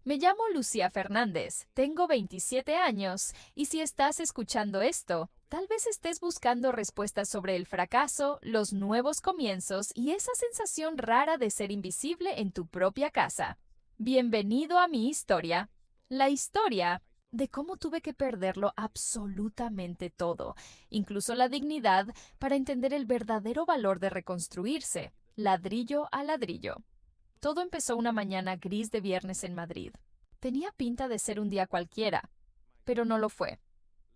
Me llamo Lucía Fernández, tengo 27 años y si estás escuchando esto, tal vez estés buscando respuestas sobre el fracaso, los nuevos comienzos y esa sensación rara de ser invisible en tu propia casa. Bienvenido a mi historia. La historia de cómo tuve que perderlo absolutamente todo, incluso la dignidad, para entender el verdadero valor de reconstruirse, ladrillo a ladrillo. Todo empezó una mañana gris de viernes en Madrid. Tenía pinta de ser un día cualquiera, pero no lo fue.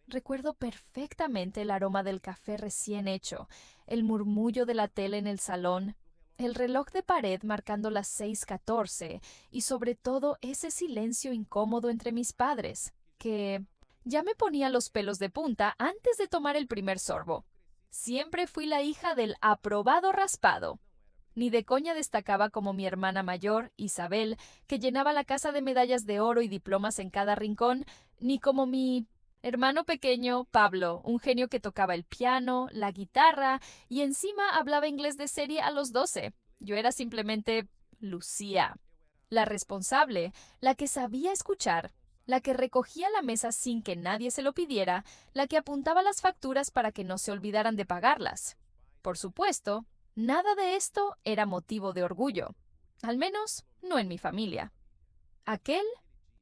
Recuerdo perfectamente el aroma del café recién hecho, el murmullo de la tele en el salón, el reloj de pared marcando las 6:14 y sobre todo ese silencio incómodo entre mis padres, que ya me ponía los pelos de punta antes de tomar el primer sorbo. Siempre fui la hija del aprobado raspado. Ni de coña destacaba como mi hermana mayor, Isabel, que llenaba la casa de medallas de oro y diplomas en cada rincón, ni como mi hermano pequeño, Pablo, un genio que tocaba el piano, la guitarra y encima hablaba inglés de serie a los 12. Yo era simplemente Lucía, la responsable, la que sabía escuchar, la que recogía la mesa sin que nadie se lo pidiera, la que apuntaba las facturas para que no se olvidaran de pagarlas. Por supuesto, nada de esto era motivo de orgullo, al menos no en mi familia. Aquel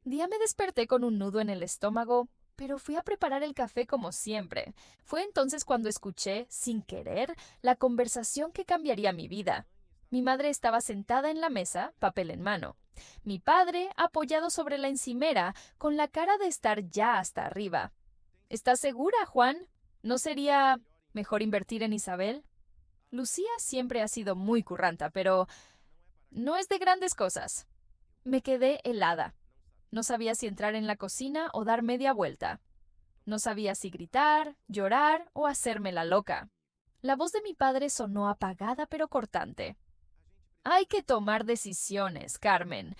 día me desperté con un nudo en el estómago, pero fui a preparar el café como siempre. Fue entonces cuando escuché, sin querer, la conversación que cambiaría mi vida. Mi madre estaba sentada en la mesa, papel en mano. Mi padre, apoyado sobre la encimera, con la cara de estar ya hasta arriba. ¿Estás segura, Juan? ¿No sería mejor invertir en Isabel? Lucía siempre ha sido muy curranta, pero no es de grandes cosas. Me quedé helada. No sabía si entrar en la cocina o dar media vuelta. No sabía si gritar, llorar o hacerme la loca. La voz de mi padre sonó apagada pero cortante. Hay que tomar decisiones, Carmen.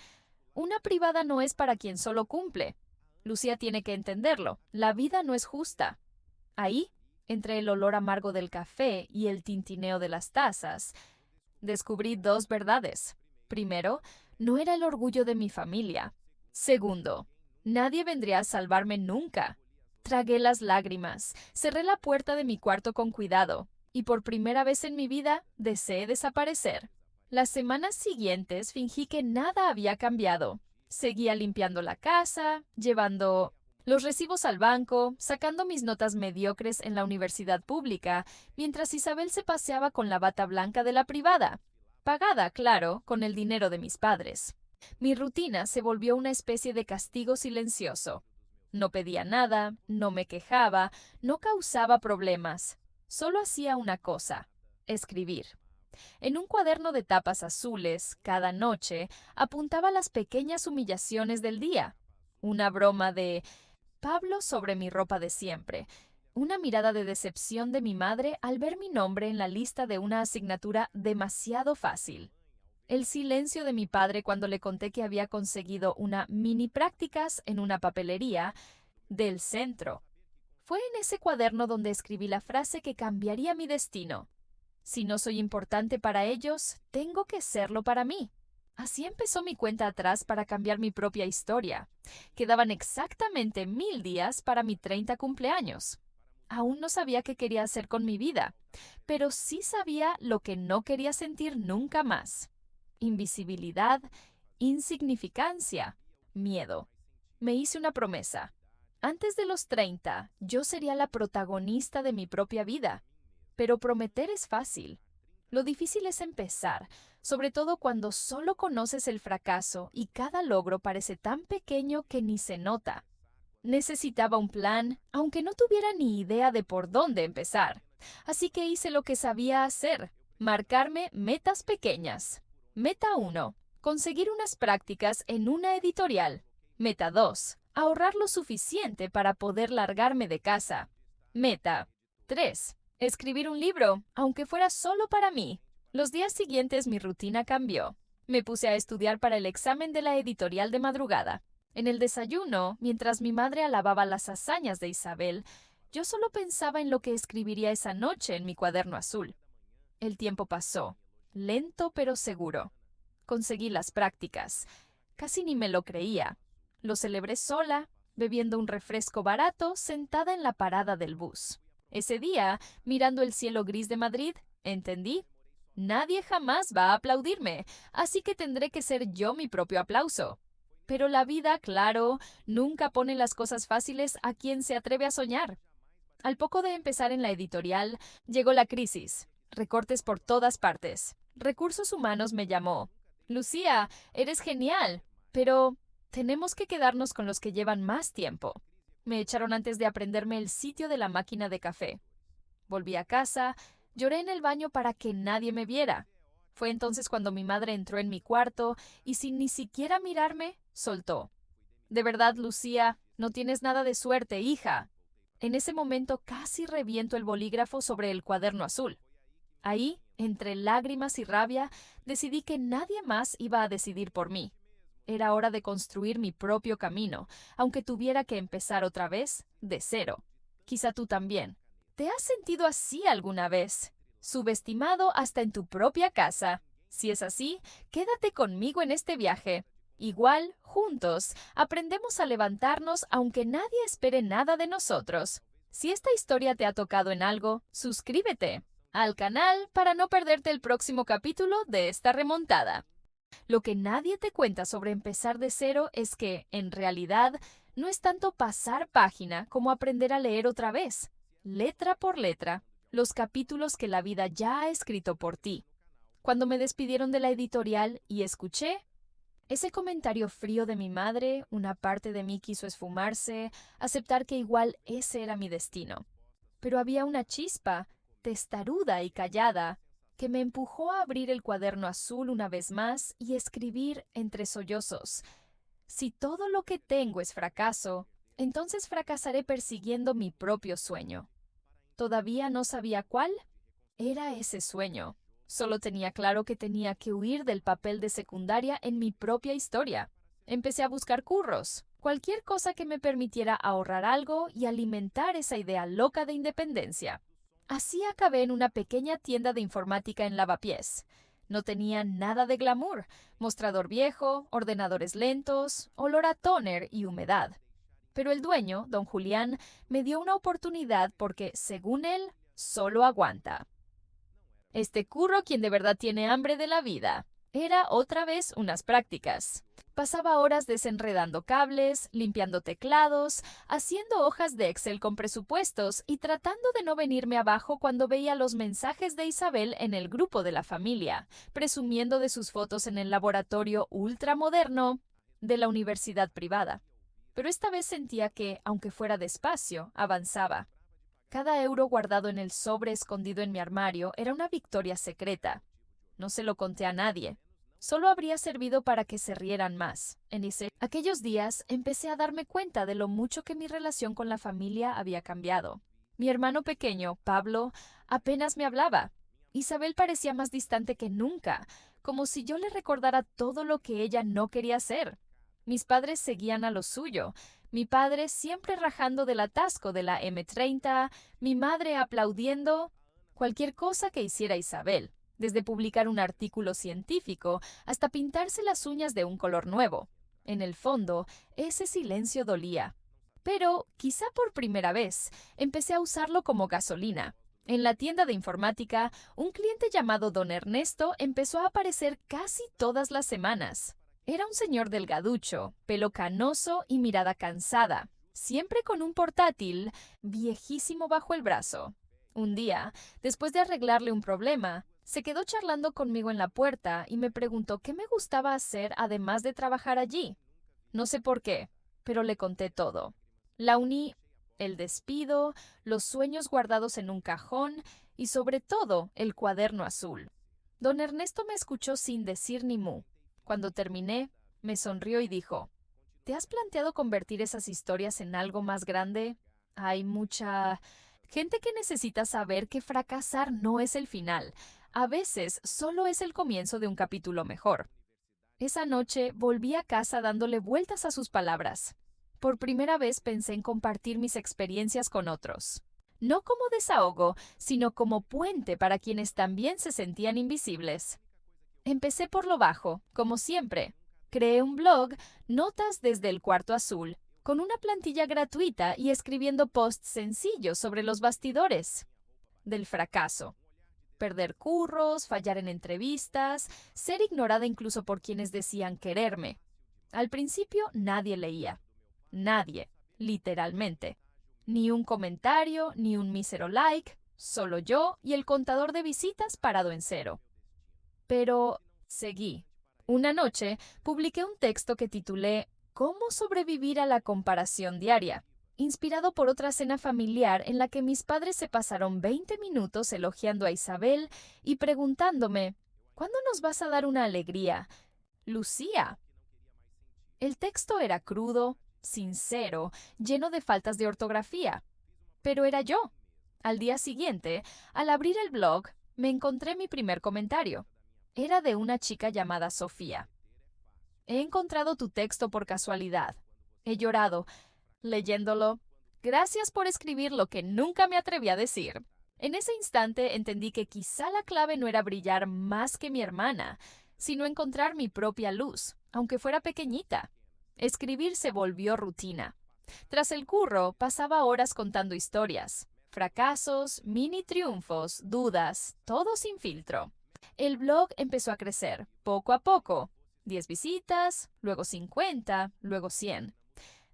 Una privada no es para quien solo cumple. Lucía tiene que entenderlo. La vida no es justa. Ahí, entre el olor amargo del café y el tintineo de las tazas, descubrí dos verdades. Primero, no era el orgullo de mi familia. Segundo, nadie vendría a salvarme nunca. Tragué las lágrimas, cerré la puerta de mi cuarto con cuidado, y por primera vez en mi vida deseé desaparecer. Las semanas siguientes fingí que nada había cambiado. Seguía limpiando la casa, llevando los recibos al banco, sacando mis notas mediocres en la universidad pública, mientras Isabel se paseaba con la bata blanca de la privada, pagada, claro, con el dinero de mis padres. Mi rutina se volvió una especie de castigo silencioso. No pedía nada, no me quejaba, no causaba problemas. Solo hacía una cosa: escribir. En un cuaderno de tapas azules, cada noche, apuntaba las pequeñas humillaciones del día. Una broma de Pablo sobre mi ropa de siempre. Una mirada de decepción de mi madre al ver mi nombre en la lista de una asignatura demasiado fácil. El silencio de mi padre cuando le conté que había conseguido una mini prácticas en una papelería del centro. Fue en ese cuaderno donde escribí la frase que cambiaría mi destino. Si no soy importante para ellos, tengo que serlo para mí. Así empezó mi cuenta atrás para cambiar mi propia historia. Quedaban exactamente 1000 días para mi 30 cumpleaños. Aún no sabía qué quería hacer con mi vida, pero sí sabía lo que no quería sentir nunca más: invisibilidad, insignificancia, miedo. Me hice una promesa. Antes de los 30, yo sería la protagonista de mi propia vida. Pero prometer es fácil. Lo difícil es empezar, sobre todo cuando solo conoces el fracaso y cada logro parece tan pequeño que ni se nota. Necesitaba un plan, aunque no tuviera ni idea de por dónde empezar. Así que hice lo que sabía hacer: marcarme metas pequeñas. Meta 1: conseguir unas prácticas en una editorial. Meta 2: ahorrar lo suficiente para poder largarme de casa. Meta 3: escribir un libro, aunque fuera solo para mí. Los días siguientes mi rutina cambió. Me puse a estudiar para el examen de la editorial de madrugada. En el desayuno, mientras mi madre alababa las hazañas de Isabel, yo solo pensaba en lo que escribiría esa noche en mi cuaderno azul. El tiempo pasó, lento pero seguro. Conseguí las prácticas. Casi ni me lo creía. Lo celebré sola, bebiendo un refresco barato, sentada en la parada del bus. Ese día, mirando el cielo gris de Madrid, entendí. Nadie jamás va a aplaudirme, así que tendré que ser yo mi propio aplauso. Pero la vida, claro, nunca pone las cosas fáciles a quien se atreve a soñar. Al poco de empezar en la editorial, llegó la crisis. Recortes por todas partes. Recursos Humanos me llamó. Lucía, eres genial, pero tenemos que quedarnos con los que llevan más tiempo. Me echaron antes de aprenderme el sitio de la máquina de café. Volví a casa, lloré en el baño para que nadie me viera. Fue entonces cuando mi madre entró en mi cuarto y sin ni siquiera mirarme, soltó. De verdad, Lucía, no tienes nada de suerte, hija. En ese momento casi reviento el bolígrafo sobre el cuaderno azul. Ahí, entre lágrimas y rabia, decidí que nadie más iba a decidir por mí. Era hora de construir mi propio camino, aunque tuviera que empezar otra vez, de cero. Quizá tú también. ¿Te has sentido así alguna vez? Subestimado hasta en tu propia casa. Si es así, quédate conmigo en este viaje. Igual, juntos, aprendemos a levantarnos aunque nadie espere nada de nosotros. Si esta historia te ha tocado en algo, suscríbete al canal para no perderte el próximo capítulo de esta remontada. Lo que nadie te cuenta sobre empezar de cero es que, en realidad, no es tanto pasar página como aprender a leer otra vez, letra por letra, los capítulos que la vida ya ha escrito por ti. Cuando me despidieron de la editorial y escuché ese comentario frío de mi madre, una parte de mí quiso esfumarse, aceptar que igual ese era mi destino. Pero había una chispa, testaruda y callada, que me empujó a abrir el cuaderno azul una vez más y escribir entre sollozos: si todo lo que tengo es fracaso, entonces fracasaré persiguiendo mi propio sueño. Todavía no sabía cuál era ese sueño. Solo tenía claro que tenía que huir del papel de secundaria en mi propia historia. Empecé a buscar curros, cualquier cosa que me permitiera ahorrar algo y alimentar esa idea loca de independencia. Así acabé en una pequeña tienda de informática en Lavapiés. No tenía nada de glamour, mostrador viejo, ordenadores lentos, olor a tóner y humedad. Pero el dueño, don Julián, me dio una oportunidad porque, según él, solo aguanta. Este curro quien de verdad tiene hambre de la vida. Era otra vez unas prácticas. Pasaba horas desenredando cables, limpiando teclados, haciendo hojas de Excel con presupuestos y tratando de no venirme abajo cuando veía los mensajes de Isabel en el grupo de la familia, presumiendo de sus fotos en el laboratorio ultramoderno de la universidad privada. Pero esta vez sentía que, aunque fuera despacio, avanzaba. Cada euro guardado en el sobre escondido en mi armario era una victoria secreta. No se lo conté a nadie. Solo habría servido para que se rieran más. Aquellos días empecé a darme cuenta de lo mucho que mi relación con la familia había cambiado. Mi hermano pequeño, Pablo, apenas me hablaba. Isabel parecía más distante que nunca, como si yo le recordara todo lo que ella no quería hacer. Mis padres seguían a lo suyo. Mi padre siempre rajando del atasco de la M30, mi madre aplaudiendo cualquier cosa que hiciera Isabel, desde publicar un artículo científico hasta pintarse las uñas de un color nuevo. En el fondo, ese silencio dolía. Pero, quizá por primera vez, empecé a usarlo como gasolina. En la tienda de informática, un cliente llamado don Ernesto empezó a aparecer casi todas las semanas. Era un señor delgaducho, pelo canoso y mirada cansada, siempre con un portátil viejísimo bajo el brazo. Un día, después de arreglarle un problema, se quedó charlando conmigo en la puerta y me preguntó qué me gustaba hacer además de trabajar allí. No sé por qué, pero le conté todo. La uni, el despido, los sueños guardados en un cajón y sobre todo el cuaderno azul. Don Ernesto me escuchó sin decir ni mu. Cuando terminé, me sonrió y dijo: ¿te has planteado convertir esas historias en algo más grande? Hay mucha gente que necesita saber que fracasar no es el final. A veces solo es el comienzo de un capítulo mejor. Esa noche volví a casa dándole vueltas a sus palabras. Por primera vez pensé en compartir mis experiencias con otros. No como desahogo, sino como puente para quienes también se sentían invisibles. Empecé por lo bajo, como siempre. Creé un blog, Notas desde el Cuarto Azul, con una plantilla gratuita y escribiendo posts sencillos sobre los bastidores del fracaso. Perder curros, fallar en entrevistas, ser ignorada incluso por quienes decían quererme. Al principio nadie leía. Nadie, literalmente. Ni un comentario, ni un mísero like, solo yo y el contador de visitas parado en cero. Pero seguí. Una noche publiqué un texto que titulé ¿Cómo sobrevivir a la comparación diaria?, inspirado por otra cena familiar en la que mis padres se pasaron 20 minutos elogiando a Isabel y preguntándome ¿cuándo nos vas a dar una alegría? Lucía. El texto era crudo, sincero, lleno de faltas de ortografía. Pero era yo. Al día siguiente, al abrir el blog, me encontré mi primer comentario. Era de una chica llamada Sofía. He encontrado tu texto por casualidad. He llorado, leyéndolo. Gracias por escribir lo que nunca me atreví a decir. En ese instante entendí que quizá la clave no era brillar más que mi hermana, sino encontrar mi propia luz, aunque fuera pequeñita. Escribir se volvió rutina. Tras el curro, pasaba horas contando historias, fracasos, mini triunfos, dudas, todo sin filtro. El blog empezó a crecer, poco a poco. 10 visitas, luego 50, luego 100.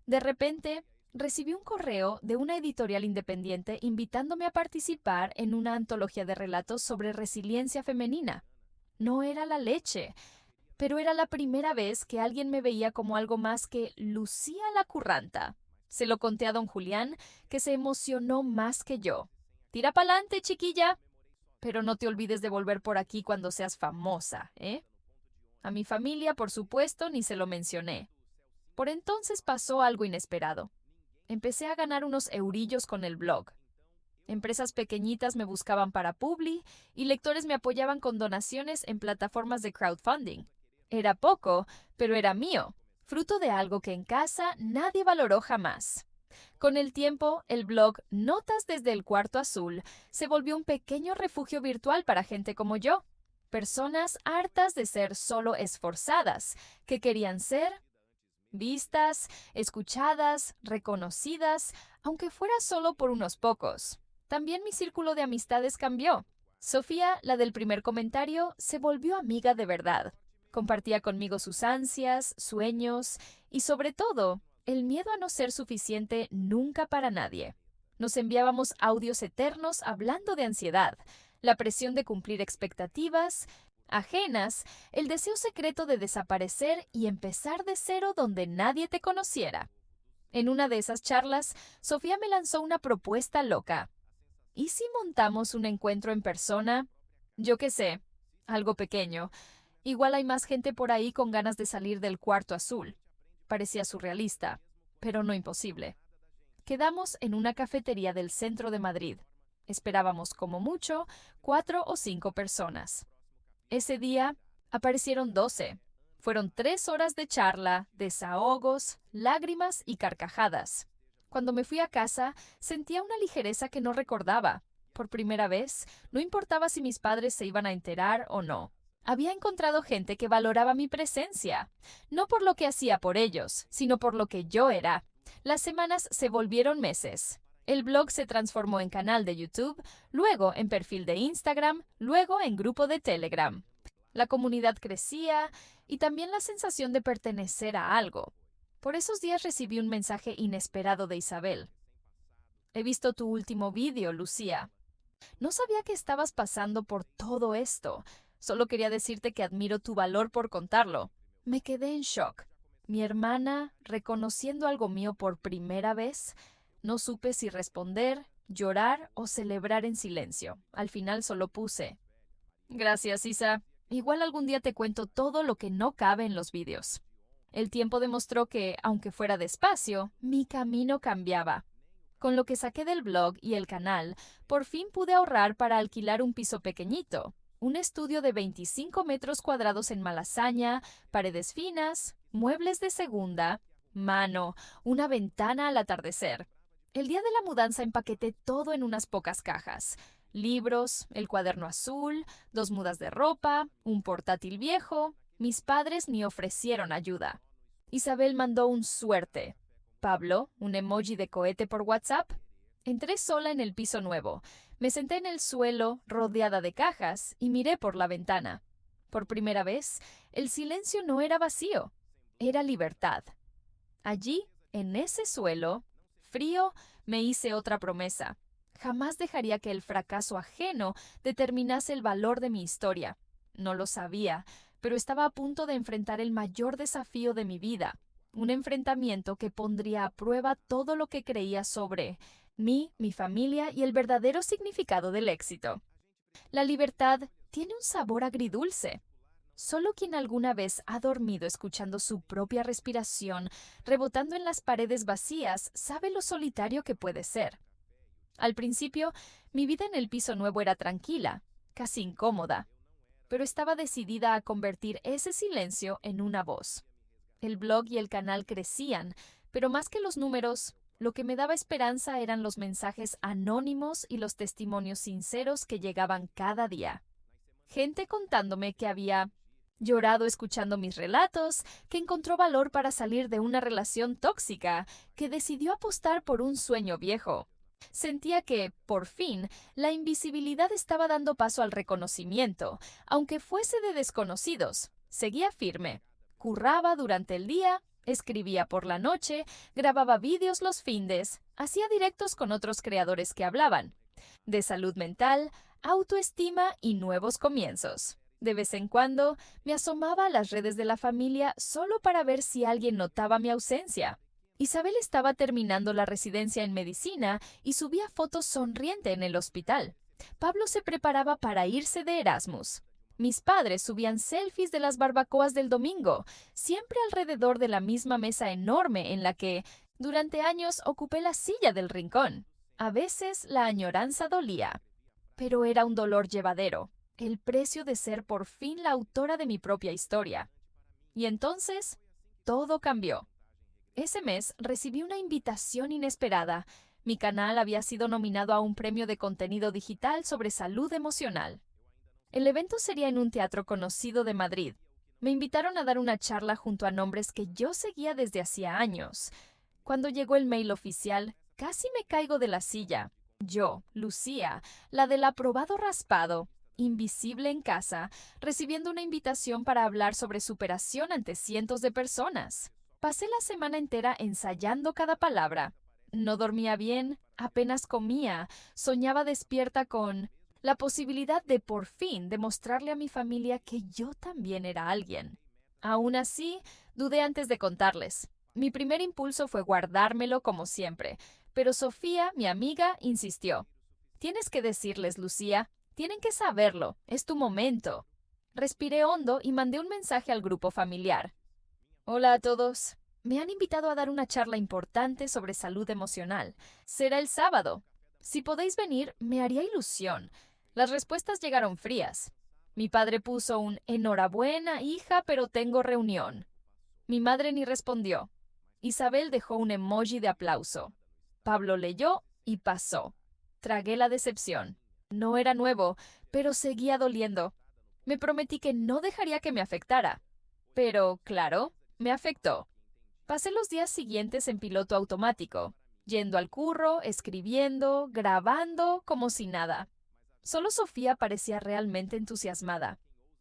De repente, recibí un correo de una editorial independiente invitándome a participar en una antología de relatos sobre resiliencia femenina. No era la leche, pero era la primera vez que alguien me veía como algo más que Lucía la curranta. Se lo conté a don Julián, que se emocionó más que yo. Tira pa'lante, chiquilla. Pero no te olvides de volver por aquí cuando seas famosa, ¿eh? A mi familia, por supuesto, ni se lo mencioné. Por entonces pasó algo inesperado. Empecé a ganar unos eurillos con el blog. Empresas pequeñitas me buscaban para publi y lectores me apoyaban con donaciones en plataformas de crowdfunding. Era poco, pero era mío, fruto de algo que en casa nadie valoró jamás. Con el tiempo, el blog Notas desde el Cuarto Azul se volvió un pequeño refugio virtual para gente como yo. Personas hartas de ser solo esforzadas, que querían ser vistas, escuchadas, reconocidas, aunque fuera solo por unos pocos. También mi círculo de amistades cambió. Sofía, la del primer comentario, se volvió amiga de verdad. Compartía conmigo sus ansias, sueños y, sobre todo, el miedo a no ser suficiente nunca para nadie. Nos enviábamos audios eternos hablando de ansiedad, la presión de cumplir expectativas ajenas, el deseo secreto de desaparecer y empezar de cero donde nadie te conociera. En una de esas charlas, Sofía me lanzó una propuesta loca. ¿Y si montamos un encuentro en persona? Yo qué sé, algo pequeño. Igual hay más gente por ahí con ganas de salir del Cuarto Azul. Parecía surrealista, pero no imposible. Quedamos en una cafetería del centro de Madrid. Esperábamos como mucho 4 o 5 personas. Ese día aparecieron 12. Fueron 3 horas de charla, desahogos, lágrimas y carcajadas. Cuando me fui a casa, sentía una ligereza que no recordaba. Por primera vez, no importaba si mis padres se iban a enterar o no. Había encontrado gente que valoraba mi presencia, no por lo que hacía por ellos, sino por lo que yo era. Las semanas se volvieron meses. El blog se transformó en canal de YouTube, luego en perfil de Instagram, luego en grupo de Telegram. La comunidad crecía y también la sensación de pertenecer a algo. Por esos días recibí un mensaje inesperado de Isabel. He visto tu último vídeo, Lucía. No sabía que estabas pasando por todo esto. Solo quería decirte que admiro tu valor por contarlo. Me quedé en shock. Mi hermana, reconociendo algo mío por primera vez, no supe si responder, llorar o celebrar en silencio. Al final solo puse: Gracias, Isa. Igual algún día te cuento todo lo que no cabe en los vídeos. El tiempo demostró que, aunque fuera despacio, mi camino cambiaba. Con lo que saqué del blog y el canal, por fin pude ahorrar para alquilar un piso pequeñito, un estudio de 25 metros cuadrados en Malasaña, paredes finas, muebles de segunda, una ventana al atardecer. El día de la mudanza empaqueté todo en unas pocas cajas. Libros, el cuaderno azul, 2 mudas de ropa, un portátil viejo. Mis padres ni ofrecieron ayuda. Isabel mandó un suerte. Pablo, un emoji de cohete por WhatsApp. Entré sola en el piso nuevo. Me senté en el suelo, rodeada de cajas, y miré por la ventana. Por primera vez, el silencio no era vacío, era libertad. Allí, en ese suelo, frío, me hice otra promesa. Jamás dejaría que el fracaso ajeno determinase el valor de mi historia. No lo sabía, pero estaba a punto de enfrentar el mayor desafío de mi vida, un enfrentamiento que pondría a prueba todo lo que creía sobre mí, mi familia y el verdadero significado del éxito. La libertad tiene un sabor agridulce. Solo quien alguna vez ha dormido escuchando su propia respiración rebotando en las paredes vacías sabe lo solitario que puede ser. Al principio, mi vida en el piso nuevo era tranquila, casi incómoda, pero estaba decidida a convertir ese silencio en una voz. El blog y el canal crecían, pero más que los números, lo que me daba esperanza eran los mensajes anónimos y los testimonios sinceros que llegaban cada día. Gente contándome que había llorado escuchando mis relatos, que encontró valor para salir de una relación tóxica, que decidió apostar por un sueño viejo. Sentía que, por fin, la invisibilidad estaba dando paso al reconocimiento, aunque fuese de desconocidos. Seguía firme. Curraba durante el día, escribía por la noche, grababa vídeos los findes, hacía directos con otros creadores que hablaban de salud mental, autoestima y nuevos comienzos. De vez en cuando me asomaba a las redes de la familia solo para ver si alguien notaba mi ausencia. Isabel estaba terminando la residencia en medicina y subía fotos sonriente en el hospital. Pablo se preparaba para irse de Erasmus. Mis padres subían selfies de las barbacoas del domingo, siempre alrededor de la misma mesa enorme en la que, durante años, ocupé la silla del rincón. A veces la añoranza dolía, pero era un dolor llevadero, el precio de ser por fin la autora de mi propia historia. Y entonces, todo cambió. Ese mes recibí una invitación inesperada. Mi canal había sido nominado a un premio de contenido digital sobre salud emocional. El evento sería en un teatro conocido de Madrid. Me invitaron a dar una charla junto a nombres que yo seguía desde hacía años. Cuando llegó el mail oficial, casi me caigo de la silla. Yo, Lucía, la del aprobado raspado, invisible en casa, recibiendo una invitación para hablar sobre superación ante cientos de personas. Pasé la semana entera ensayando cada palabra. No dormía bien, apenas comía, soñaba despierta con la posibilidad de por fin demostrarle a mi familia que yo también era alguien. Aún así, dudé antes de contarles. Mi primer impulso fue guardármelo como siempre, pero Sofía, mi amiga, insistió. Tienes que decirles, Lucía, tienen que saberlo, es tu momento. Respiré hondo y mandé un mensaje al grupo familiar. Hola a todos. Me han invitado a dar una charla importante sobre salud emocional. Será el sábado. Si podéis venir, me haría ilusión. Las respuestas llegaron frías. Mi padre puso un enhorabuena, hija, pero tengo reunión. Mi madre ni respondió. Isabel dejó un emoji de aplauso. Pablo leyó y pasó. Tragué la decepción. No era nuevo, pero seguía doliendo. Me prometí que no dejaría que me afectara. Pero, claro, me afectó. Pasé los días siguientes en piloto automático, yendo al curro, escribiendo, grabando, como si nada. Solo Sofía parecía realmente entusiasmada.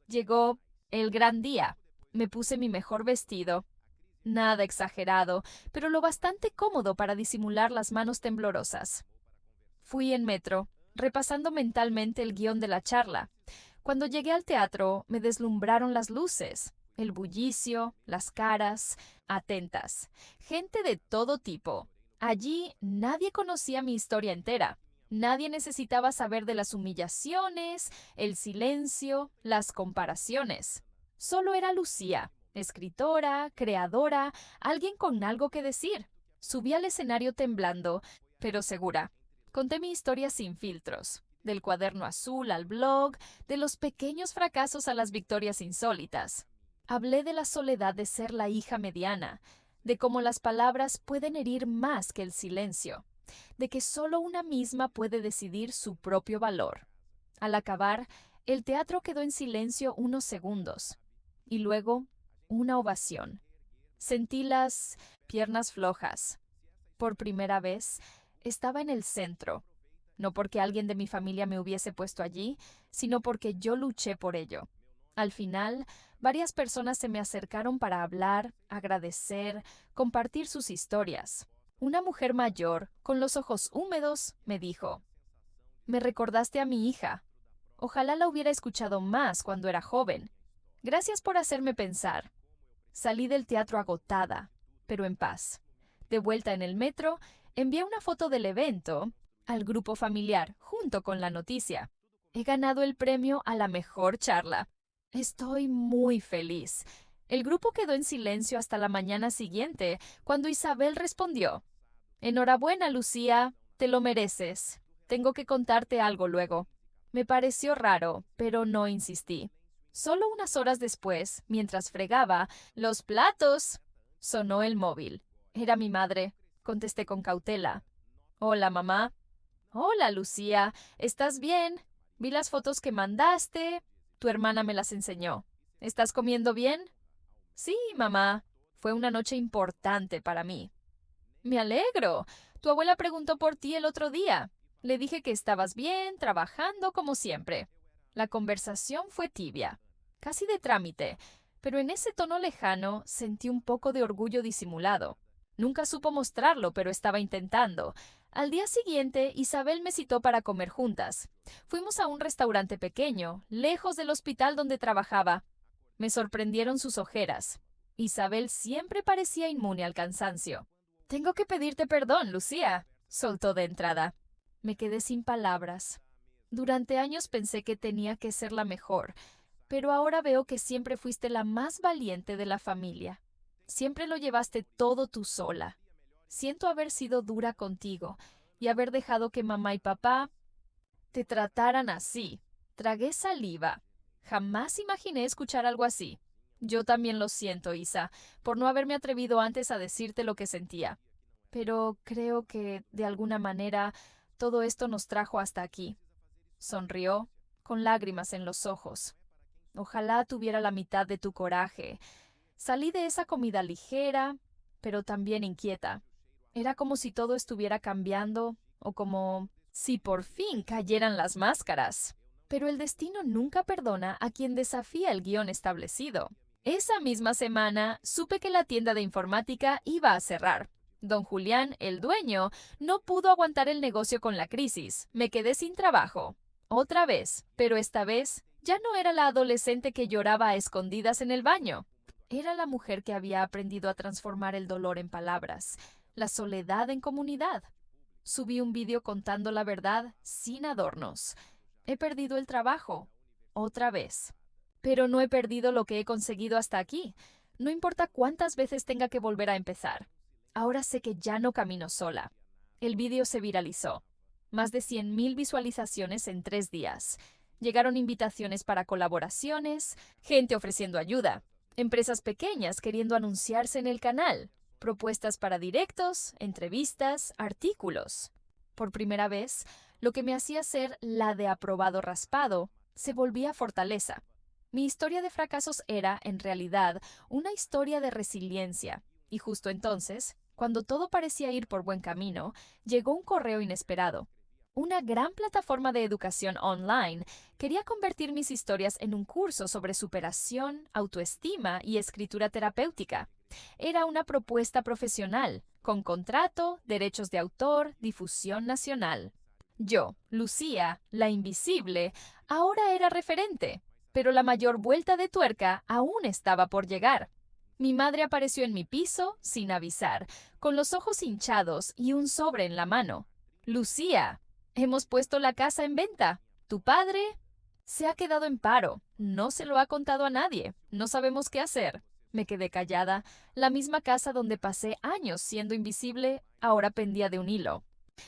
Llegó el gran día. Me puse mi mejor vestido. Nada exagerado, pero lo bastante cómodo para disimular las manos temblorosas. Fui en metro, repasando mentalmente el guión de la charla. Cuando llegué al teatro, me deslumbraron las luces, el bullicio, las caras, atentas. Gente de todo tipo. Allí nadie conocía mi historia entera. Nadie necesitaba saber de las humillaciones, el silencio, las comparaciones. Solo era Lucía, escritora, creadora, alguien con algo que decir. Subí al escenario temblando, pero segura. Conté mi historia sin filtros, del cuaderno azul al blog, de los pequeños fracasos a las victorias insólitas. Hablé de la soledad de ser la hija mediana, de cómo las palabras pueden herir más que el silencio, de que solo una misma puede decidir su propio valor. Al acabar, el teatro quedó en silencio unos segundos. y luego una ovación. Sentí las piernas flojas. Por primera vez, estaba en el centro, no porque alguien de mi familia me hubiese puesto allí, sino porque yo luché por ello. Al final, varias personas se me acercaron para hablar, agradecer, compartir sus historias. Una mujer mayor, con los ojos húmedos, me dijo: «Me recordaste a mi hija. Ojalá la hubiera escuchado más cuando era joven. Gracias por hacerme pensar». Salí del teatro agotada, pero en paz. De vuelta en el metro, envié una foto del evento al grupo familiar, junto con la noticia: «He ganado el premio a la mejor charla». Estoy muy feliz. El grupo quedó en silencio hasta la mañana siguiente, cuando Isabel respondió: «Enhorabuena, Lucía, te lo mereces. Tengo que contarte algo luego». Me pareció raro, pero no insistí. Solo unas horas después, mientras fregaba los platos, sonó el móvil. Era mi madre. Contesté con cautela. «Hola, mamá». «Hola, Lucía. ¿Estás bien? Vi las fotos que mandaste. Tu hermana me las enseñó. ¿Estás comiendo bien?» «Sí, mamá. Fue una noche importante para mí». «Me alegro. Tu abuela preguntó por ti el otro día. Le dije que estabas bien, trabajando como siempre». La conversación fue tibia, casi de trámite, pero en ese tono lejano sentí un poco de orgullo disimulado. Nunca supo mostrarlo, pero estaba intentando. Al día siguiente, Isabel me citó para comer juntas. Fuimos a un restaurante pequeño, lejos del hospital donde trabajaba. Me sorprendieron sus ojeras. Isabel siempre parecía inmune al cansancio. «Tengo que pedirte perdón, Lucía», soltó de entrada. Me quedé sin palabras. Durante años pensé que tenía que ser la mejor, pero ahora veo que siempre fuiste la más valiente de la familia. Siempre lo llevaste todo tú sola. Siento haber sido dura contigo y haber dejado que mamá y papá te trataran así. Tragué saliva. Jamás imaginé escuchar algo así. Yo también lo siento, Isa, por no haberme atrevido antes a decirte lo que sentía. Pero creo que, de alguna manera, todo esto nos trajo hasta aquí. Sonrió, con lágrimas en los ojos. Ojalá tuviera la mitad de tu coraje. Salí de esa comida ligera, pero también inquieta. Era como si todo estuviera cambiando, o como si por fin cayeran las máscaras. Pero el destino nunca perdona a quien desafía el guión establecido. Esa misma semana supe que la tienda de informática iba a cerrar. Don Julián, el dueño, no pudo aguantar el negocio con la crisis. Me quedé sin trabajo. Otra vez, pero esta vez ya no era la adolescente que lloraba a escondidas en el baño. Era la mujer que había aprendido a transformar el dolor en palabras, la soledad en comunidad. Subí un vídeo contando la verdad sin adornos. He perdido el trabajo. Otra vez. Pero no he perdido lo que he conseguido hasta aquí. No importa cuántas veces tenga que volver a empezar. Ahora sé que ya no camino sola. El vídeo se viralizó. Más de 100,000 visualizaciones en 3 días. Llegaron invitaciones para colaboraciones, gente ofreciendo ayuda, empresas pequeñas queriendo anunciarse en el canal, propuestas para directos, entrevistas, artículos. Por primera vez, lo que me hacía ser la de aprobado raspado se volvía fortaleza. Mi historia de fracasos era, en realidad, una historia de resiliencia. Y justo entonces, cuando todo parecía ir por buen camino, llegó un correo inesperado. Una gran plataforma de educación online quería convertir mis historias en un curso sobre superación, autoestima y escritura terapéutica. Era una propuesta profesional, con contrato, derechos de autor, difusión nacional. Yo, Lucía, la invisible, ahora era referente, pero la mayor vuelta de tuerca aún estaba por llegar. Mi madre apareció en mi piso, sin avisar, con los ojos hinchados y un sobre en la mano. «Lucía, hemos puesto la casa en venta. Tu padre se ha quedado en paro. No se lo ha contado a nadie. No sabemos qué hacer». Me quedé callada. La misma casa donde pasé años siendo invisible, ahora pendía de un hilo.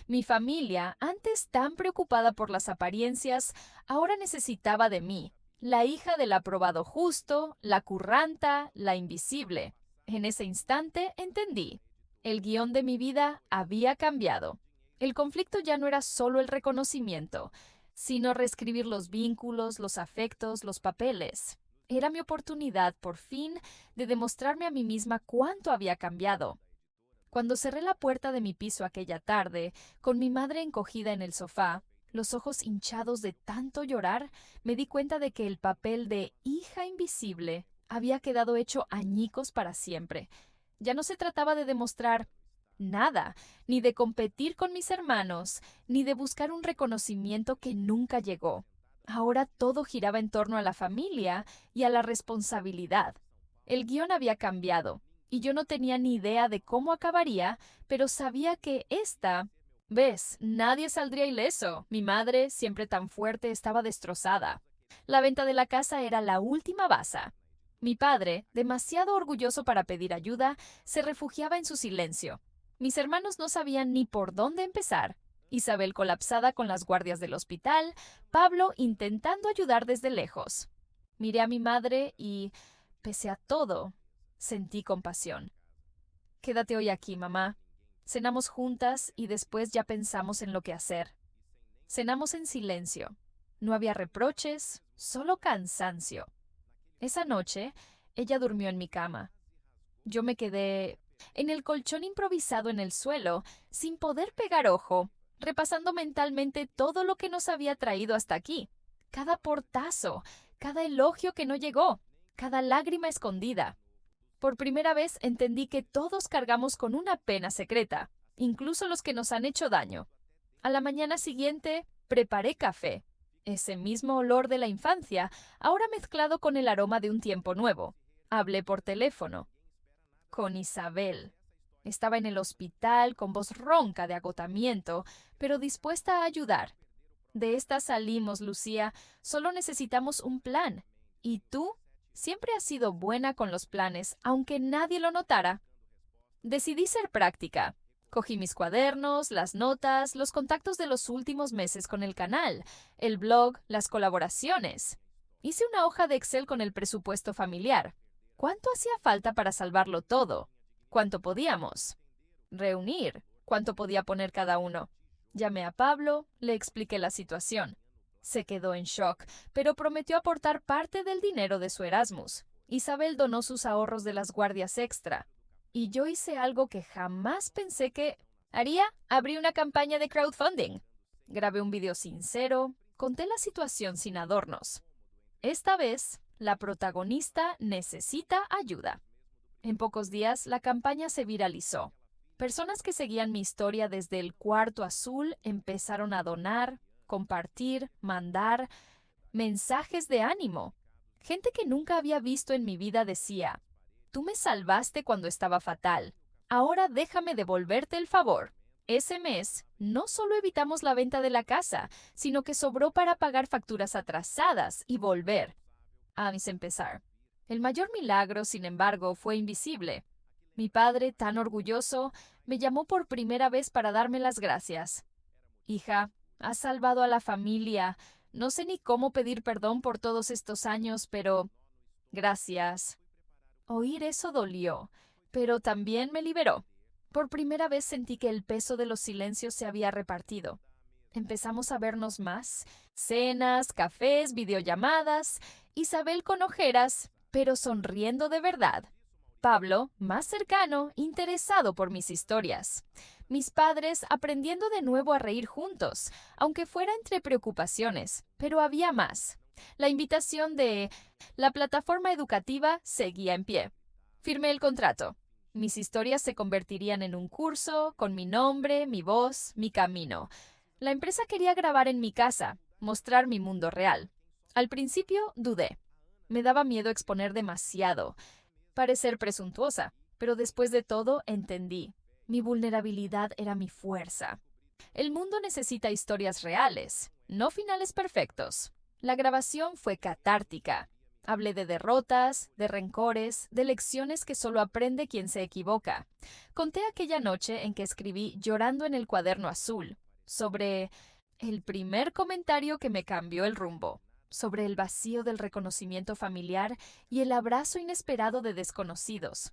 Mi familia, antes tan preocupada por las apariencias, ahora necesitaba de mí. La hija del aprobado justo, la curranta, la invisible. En ese instante entendí. El guión de mi vida había cambiado. El conflicto ya no era solo el reconocimiento, sino reescribir los vínculos, los afectos, los papeles. Era mi oportunidad, por fin, de demostrarme a mí misma cuánto había cambiado. Cuando cerré la puerta de mi piso aquella tarde, con mi madre encogida en el sofá, los ojos hinchados de tanto llorar, me di cuenta de que el papel de hija invisible había quedado hecho añicos para siempre. Ya no se trataba de demostrar nada, ni de competir con mis hermanos, ni de buscar un reconocimiento que nunca llegó. Ahora todo giraba en torno a la familia y a la responsabilidad. El guión había cambiado, y yo no tenía ni idea de cómo acabaría, pero sabía que nadie saldría ileso. Mi madre, siempre tan fuerte, estaba destrozada. La venta de la casa era la última baza. Mi padre, demasiado orgulloso para pedir ayuda, se refugiaba en su silencio. Mis hermanos no sabían ni por dónde empezar. Isabel colapsada con las guardias del hospital, Pablo intentando ayudar desde lejos. Miré a mi madre y, pese a todo, sentí compasión. Quédate hoy aquí, mamá. Cenamos juntas y después ya pensamos en lo que hacer. Cenamos en silencio. No había reproches, solo cansancio. Esa noche, ella durmió en mi cama. Yo me quedé en el colchón improvisado en el suelo, sin poder pegar ojo, repasando mentalmente todo lo que nos había traído hasta aquí. Cada portazo, cada elogio que no llegó, cada lágrima escondida. Por primera vez entendí que todos cargamos con una pena secreta, incluso los que nos han hecho daño. A la mañana siguiente, preparé café. Ese mismo olor de la infancia, ahora mezclado con el aroma de un tiempo nuevo. Hablé por teléfono. Con Isabel. Estaba en el hospital con voz ronca de agotamiento, pero dispuesta a ayudar. De esta salimos, Lucía. Solo necesitamos un plan. ¿Y tú? Siempre has sido buena con los planes, aunque nadie lo notara. Decidí ser práctica. Cogí mis cuadernos, las notas, los contactos de los últimos meses con el canal, el blog, las colaboraciones. Hice una hoja de Excel con el presupuesto familiar. ¿Cuánto hacía falta para salvarlo todo? ¿Cuánto podíamos reunir? ¿Cuánto podía poner cada uno? Llamé a Pablo, le expliqué la situación. Se quedó en shock, pero prometió aportar parte del dinero de su Erasmus. Isabel donó sus ahorros de las guardias extra. Y yo hice algo que jamás pensé que haría. Abrí una campaña de crowdfunding. Grabé un video sincero, conté la situación sin adornos. Esta vez, la protagonista necesita ayuda. En pocos días, la campaña se viralizó. Personas que seguían mi historia desde el cuarto azul empezaron a donar, compartir, mandar mensajes de ánimo. Gente que nunca había visto en mi vida decía: tú me salvaste cuando estaba fatal. Ahora déjame devolverte el favor. Ese mes, no solo evitamos la venta de la casa, sino que sobró para pagar facturas atrasadas y volver a empezar. El mayor milagro, sin embargo, fue invisible. Mi padre, tan orgulloso, me llamó por primera vez para darme las gracias. Hija, has salvado a la familia. No sé ni cómo pedir perdón por todos estos años, pero gracias. Oír eso dolió, pero también me liberó. Por primera vez sentí que el peso de los silencios se había repartido. Empezamos a vernos más. Cenas, cafés, videollamadas. Isabel con ojeras, pero sonriendo de verdad. Pablo, más cercano, interesado por mis historias. Mis padres aprendiendo de nuevo a reír juntos, aunque fuera entre preocupaciones, pero había más. La invitación de la plataforma educativa seguía en pie. Firmé el contrato. Mis historias se convertirían en un curso, con mi nombre, mi voz, mi camino. La empresa quería grabar en mi casa, mostrar mi mundo real. Al principio dudé. Me daba miedo exponer demasiado, parecer presuntuosa, pero después de todo entendí. Mi vulnerabilidad era mi fuerza. El mundo necesita historias reales, no finales perfectos. La grabación fue catártica. Hablé de derrotas, de rencores, de lecciones que solo aprende quien se equivoca. Conté aquella noche en que escribí llorando en el cuaderno azul, sobre el primer comentario que me cambió el rumbo, sobre el vacío del reconocimiento familiar y el abrazo inesperado de desconocidos.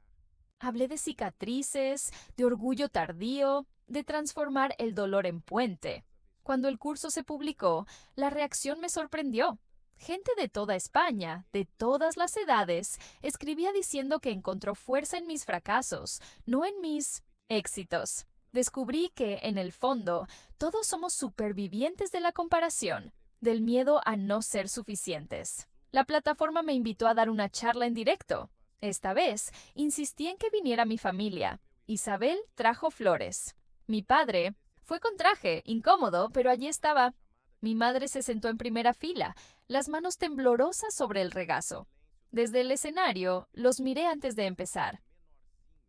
Hablé de cicatrices, de orgullo tardío, de transformar el dolor en puente. Cuando el curso se publicó, la reacción me sorprendió. Gente de toda España, de todas las edades, escribía diciendo que encontró fuerza en mis fracasos, no en mis éxitos. Descubrí que, en el fondo, todos somos supervivientes de la comparación, del miedo a no ser suficientes. La plataforma me invitó a dar una charla en directo. Esta vez, insistí en que viniera mi familia. Isabel trajo flores. Mi padre fue con traje, incómodo, pero allí estaba. Mi madre se sentó en primera fila, las manos temblorosas sobre el regazo. Desde el escenario, los miré antes de empezar.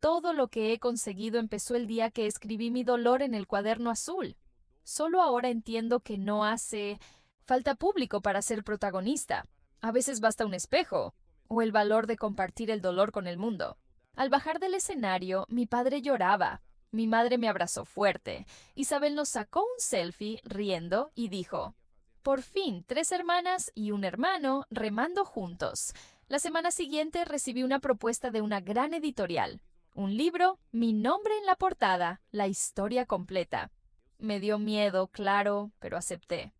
Todo lo que he conseguido empezó el día que escribí mi dolor en el cuaderno azul. Solo ahora entiendo que no hace falta público para ser protagonista. A veces basta un espejo, o el valor de compartir el dolor con el mundo. Al bajar del escenario, mi padre lloraba. Mi madre me abrazó fuerte. Isabel nos sacó un selfie, riendo, y dijo: por fin, 3 hermanas y un hermano remando juntos. La semana siguiente recibí una propuesta de una gran editorial. Un libro, mi nombre en la portada, la historia completa. Me dio miedo, claro, pero acepté.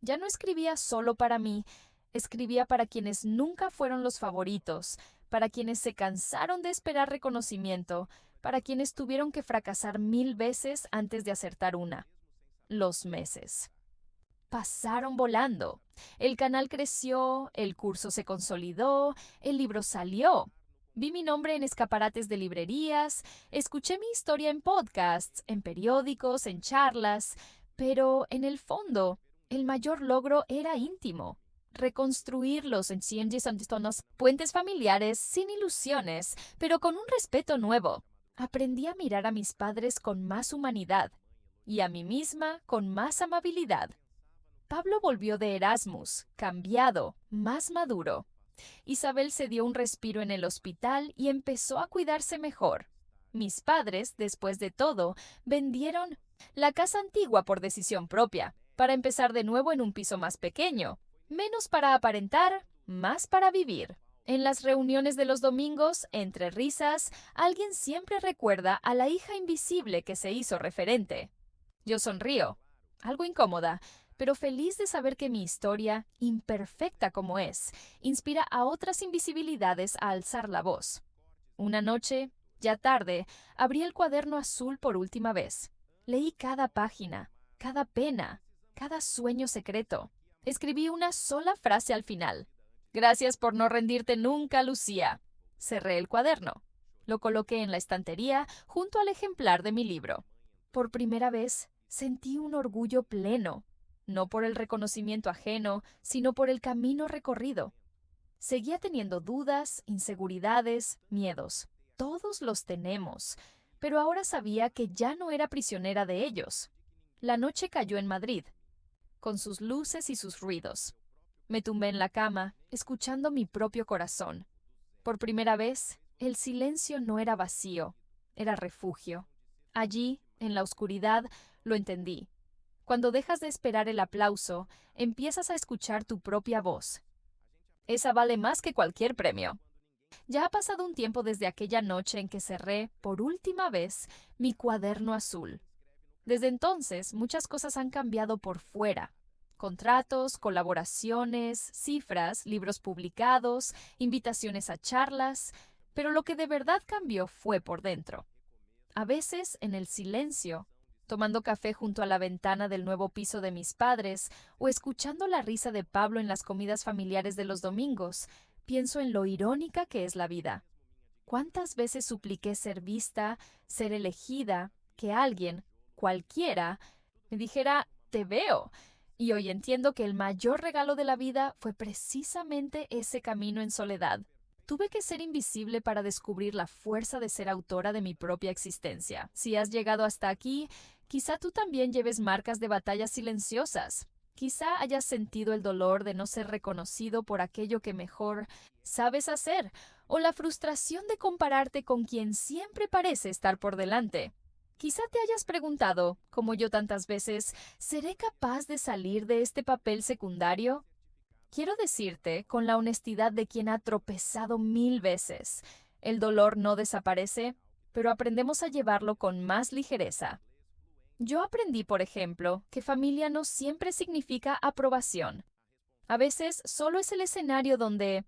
Ya no escribía solo para mí, escribía para quienes nunca fueron los favoritos, para quienes se cansaron de esperar reconocimiento, para quienes tuvieron que fracasar 1000 veces antes de acertar una. Los meses pasaron volando. El canal creció, el curso se consolidó, el libro salió. Vi mi nombre en escaparates de librerías, escuché mi historia en podcasts, en periódicos, en charlas, pero en el fondo, el mayor logro era íntimo. Reconstruir los enciendes antistonos, puentes familiares, sin ilusiones, pero con un respeto nuevo. Aprendí a mirar a mis padres con más humanidad y a mí misma con más amabilidad. Pablo volvió de Erasmus, cambiado, más maduro. Isabel se dio un respiro en el hospital y empezó a cuidarse mejor. Mis padres, después de todo, vendieron la casa antigua por decisión propia, para empezar de nuevo en un piso más pequeño, menos para aparentar, más para vivir. En las reuniones de los domingos, entre risas, alguien siempre recuerda a la hija invisible que se hizo referente. Yo sonrío, algo incómoda, pero feliz de saber que mi historia, imperfecta como es, inspira a otras invisibilidades a alzar la voz. Una noche, ya tarde, abrí el cuaderno azul por última vez. Leí cada página, cada pena, cada sueño secreto. Escribí una sola frase al final. Gracias por no rendirte nunca, Lucía. Cerré el cuaderno. Lo coloqué en la estantería junto al ejemplar de mi libro. Por primera vez, sentí un orgullo pleno. No por el reconocimiento ajeno, sino por el camino recorrido. Seguía teniendo dudas, inseguridades, miedos. Todos los tenemos, pero ahora sabía que ya no era prisionera de ellos. La noche cayó en Madrid, con sus luces y sus ruidos. Me tumbé en la cama, escuchando mi propio corazón. Por primera vez, el silencio no era vacío, era refugio. Allí, en la oscuridad, lo entendí. Cuando dejas de esperar el aplauso, empiezas a escuchar tu propia voz. Esa vale más que cualquier premio. Ya ha pasado un tiempo desde aquella noche en que cerré, por última vez, mi cuaderno azul. Desde entonces, muchas cosas han cambiado por fuera. Contratos, colaboraciones, cifras, libros publicados, invitaciones a charlas, pero lo que de verdad cambió fue por dentro. A veces, en el silencio, tomando café junto a la ventana del nuevo piso de mis padres o escuchando la risa de Pablo en las comidas familiares de los domingos, pienso en lo irónica que es la vida. ¿Cuántas veces supliqué ser vista, ser elegida, que alguien, cualquiera, me dijera «te veo»? Y hoy entiendo que el mayor regalo de la vida fue precisamente ese camino en soledad. Tuve que ser invisible para descubrir la fuerza de ser autora de mi propia existencia. Si has llegado hasta aquí, quizá tú también lleves marcas de batallas silenciosas. Quizá hayas sentido el dolor de no ser reconocido por aquello que mejor sabes hacer, o la frustración de compararte con quien siempre parece estar por delante. Quizá te hayas preguntado, como yo tantas veces, ¿seré capaz de salir de este papel secundario? Quiero decirte, con la honestidad de quien ha tropezado 1000 veces, el dolor no desaparece, pero aprendemos a llevarlo con más ligereza. Yo aprendí, por ejemplo, que familia no siempre significa aprobación. A veces solo es el escenario donde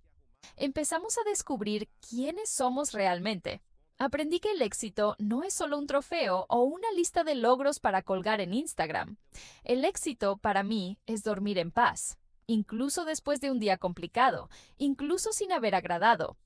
empezamos a descubrir quiénes somos realmente. Aprendí que el éxito no es solo un trofeo o una lista de logros para colgar en Instagram. El éxito para mí es dormir en paz, incluso después de un día complicado, incluso sin haber agradado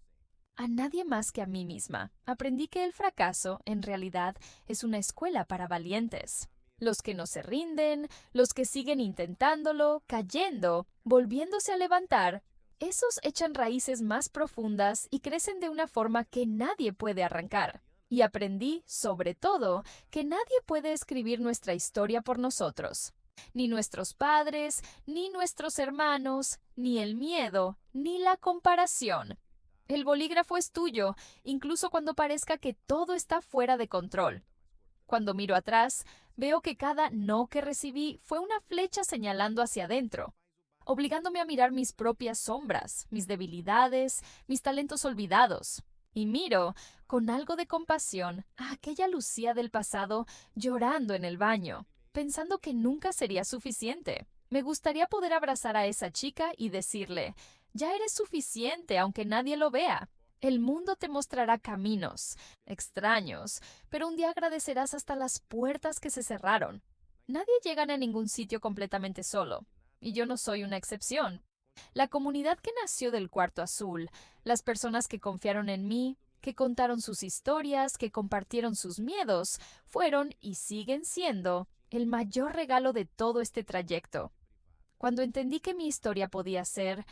a nadie más que a mí misma. Aprendí que el fracaso, en realidad, es una escuela para valientes. Los que no se rinden, los que siguen intentándolo, cayendo, volviéndose a levantar, esos echan raíces más profundas y crecen de una forma que nadie puede arrancar. Y aprendí, sobre todo, que nadie puede escribir nuestra historia por nosotros. Ni nuestros padres, ni nuestros hermanos, ni el miedo, ni la comparación. El bolígrafo es tuyo, incluso cuando parezca que todo está fuera de control. Cuando miro atrás, veo que cada no que recibí fue una flecha señalando hacia adentro, obligándome a mirar mis propias sombras, mis debilidades, mis talentos olvidados. Y miro, con algo de compasión, a aquella Lucía del pasado llorando en el baño, pensando que nunca sería suficiente. Me gustaría poder abrazar a esa chica y decirle: ya eres suficiente, aunque nadie lo vea. El mundo te mostrará caminos extraños, pero un día agradecerás hasta las puertas que se cerraron. Nadie llega a ningún sitio completamente solo, y yo no soy una excepción. La comunidad que nació del Cuarto Azul, las personas que confiaron en mí, que contaron sus historias, que compartieron sus miedos, fueron y siguen siendo el mayor regalo de todo este trayecto. Cuando entendí que mi historia podía ser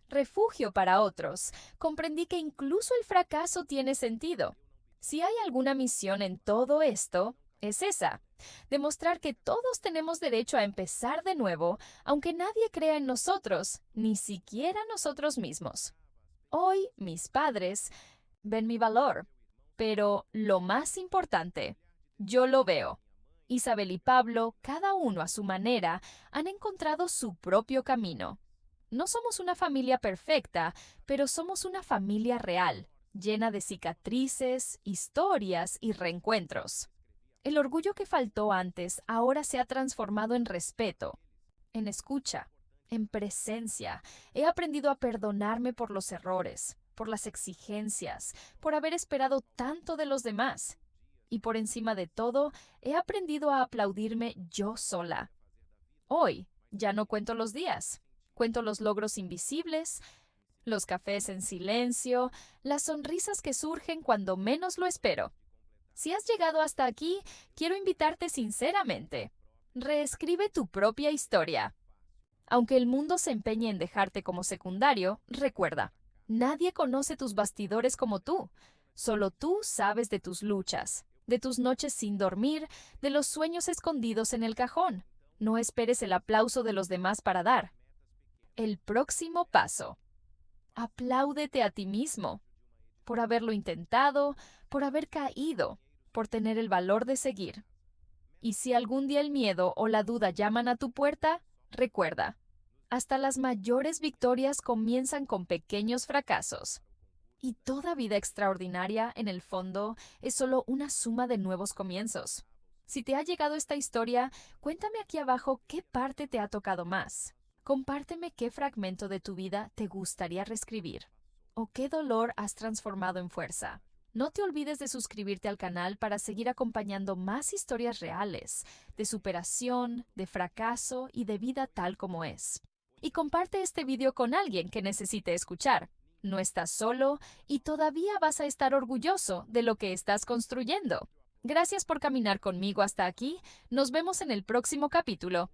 refugio para otros, comprendí que incluso el fracaso tiene sentido. Si hay alguna misión en todo esto, es esa: demostrar que todos tenemos derecho a empezar de nuevo, aunque nadie crea en nosotros, ni siquiera nosotros mismos. Hoy, mis padres ven mi valor, pero lo más importante, yo lo veo. Isabel y Pablo, cada uno a su manera, han encontrado su propio camino. No somos una familia perfecta, pero somos una familia real, llena de cicatrices, historias y reencuentros. El orgullo que faltó antes ahora se ha transformado en respeto, en escucha, en presencia. He aprendido a perdonarme por los errores, por las exigencias, por haber esperado tanto de los demás. Y por encima de todo, he aprendido a aplaudirme yo sola. Hoy ya no cuento los días. Cuento los logros invisibles, los cafés en silencio, las sonrisas que surgen cuando menos lo espero. Si has llegado hasta aquí, quiero invitarte sinceramente. Reescribe tu propia historia. Aunque el mundo se empeñe en dejarte como secundario, recuerda, nadie conoce tus bastidores como tú. Solo tú sabes de tus luchas, de tus noches sin dormir, de los sueños escondidos en el cajón. No esperes el aplauso de los demás para dar. El próximo paso. Apláudete a ti mismo por haberlo intentado, por haber caído, por tener el valor de seguir. Y si algún día el miedo o la duda llaman a tu puerta, recuerda, hasta las mayores victorias comienzan con pequeños fracasos. Y toda vida extraordinaria, en el fondo, es solo una suma de nuevos comienzos. Si te ha llegado esta historia, cuéntame aquí abajo qué parte te ha tocado más. Compárteme qué fragmento de tu vida te gustaría reescribir o qué dolor has transformado en fuerza. No te olvides de suscribirte al canal para seguir acompañando más historias reales, de superación, de fracaso y de vida tal como es. Y comparte este video con alguien que necesite escuchar. No estás solo y todavía vas a estar orgulloso de lo que estás construyendo. Gracias por caminar conmigo hasta aquí. Nos vemos en el próximo capítulo.